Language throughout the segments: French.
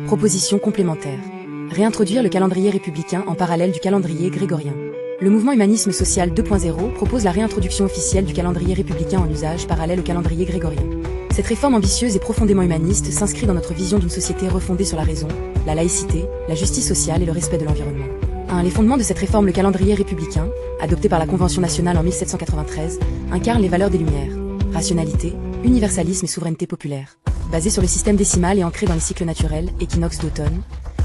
Proposition complémentaire. Réintroduire le calendrier républicain en parallèle du calendrier grégorien. Le mouvement Humanisme Social 2.0 propose la réintroduction officielle du calendrier républicain en usage parallèle au calendrier grégorien. Cette réforme ambitieuse et profondément humaniste s'inscrit dans notre vision d'une société refondée sur la raison, la laïcité, la justice sociale et le respect de l'environnement. 1. Les fondements de cette réforme. Le calendrier républicain, adopté par la Convention nationale en 1793, incarne les valeurs des Lumières, rationalité, universalisme et souveraineté populaire. Basé sur le système décimal et ancré dans les cycles naturels, équinoxe d'automne,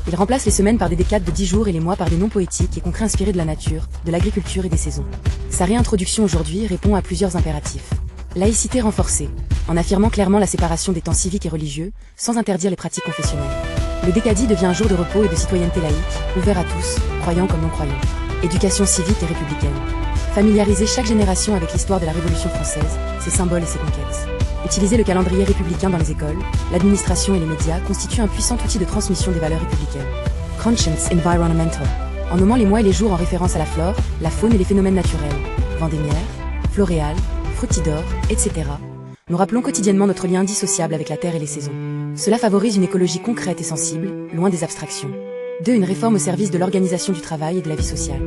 il remplace les semaines par des décades de 10 jours et les mois par des noms poétiques et concrets inspirés de la nature, de l'agriculture et des saisons. Sa réintroduction aujourd'hui répond à plusieurs impératifs. Laïcité renforcée, en affirmant clairement la séparation des temps civiques et religieux, sans interdire les pratiques confessionnelles. Le décadi devient un jour de repos et de citoyenneté laïque, ouvert à tous, croyants comme non-croyants. Éducation civique et républicaine. Familiariser chaque génération avec l'histoire de la Révolution française, ses symboles et ses conquêtes. Utiliser le calendrier républicain dans les écoles, l'administration et les médias constituent un puissant outil de transmission des valeurs républicaines. Conscience environmental, en nommant les mois et les jours en référence à la flore, la faune et les phénomènes naturels, vendémiaire, floréal, fructidor, etc. Nous rappelons quotidiennement notre lien indissociable avec la terre et les saisons. Cela favorise une écologie concrète et sensible, loin des abstractions. 2. Une réforme au service de l'organisation du travail et de la vie sociale.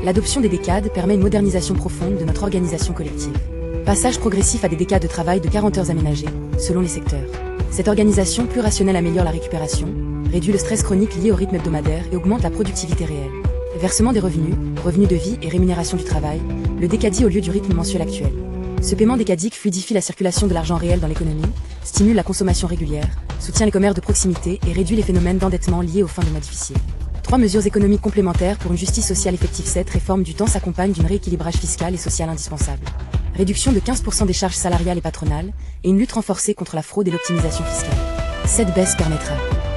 L'adoption des décades permet une modernisation profonde de notre organisation collective. Passage progressif à des décades de travail de 40 heures aménagées, selon les secteurs. Cette organisation plus rationnelle améliore la récupération, réduit le stress chronique lié au rythme hebdomadaire et augmente la productivité réelle. Versement des revenus, revenus de vie et rémunération du travail, le décadi au lieu du rythme mensuel actuel. Ce paiement décadique fluidifie la circulation de l'argent réel dans l'économie, stimule la consommation régulière, soutient les commerces de proximité et réduit les phénomènes d'endettement liés aux fins de mois difficiles. 3 mesures économiques complémentaires pour une justice sociale effective. Cette réforme du temps s'accompagne d'un rééquilibrage fiscal et social indispensable. Réduction de 15% des charges salariales et patronales, et une lutte renforcée contre la fraude et l'optimisation fiscale. Cette baisse permettra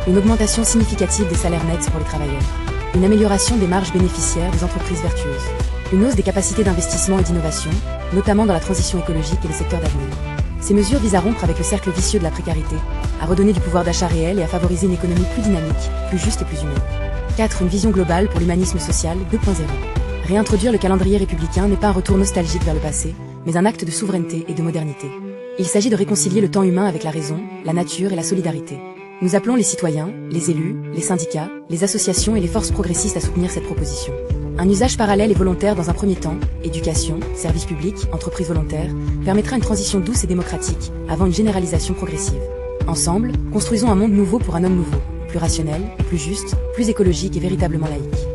une augmentation significative des salaires nets pour les travailleurs, une amélioration des marges bénéficiaires des entreprises vertueuses, une hausse des capacités d'investissement et d'innovation, notamment dans la transition écologique et les secteurs d'avenir. Ces mesures visent à rompre avec le cercle vicieux de la précarité, à redonner du pouvoir d'achat réel et à favoriser une économie plus dynamique, plus juste et plus humaine. 4. Une vision globale pour l'humanisme social 2.0. Réintroduire le calendrier républicain n'est pas un retour nostalgique vers le passé, mais un acte de souveraineté et de modernité. Il s'agit de réconcilier le temps humain avec la raison, la nature et la solidarité. Nous appelons les citoyens, les élus, les syndicats, les associations et les forces progressistes à soutenir cette proposition. Un usage parallèle et volontaire dans un premier temps, éducation, services publics, entreprises volontaires, permettra une transition douce et démocratique, avant une généralisation progressive. Ensemble, construisons un monde nouveau pour un homme nouveau, plus rationnel, plus juste, plus écologique et véritablement laïque.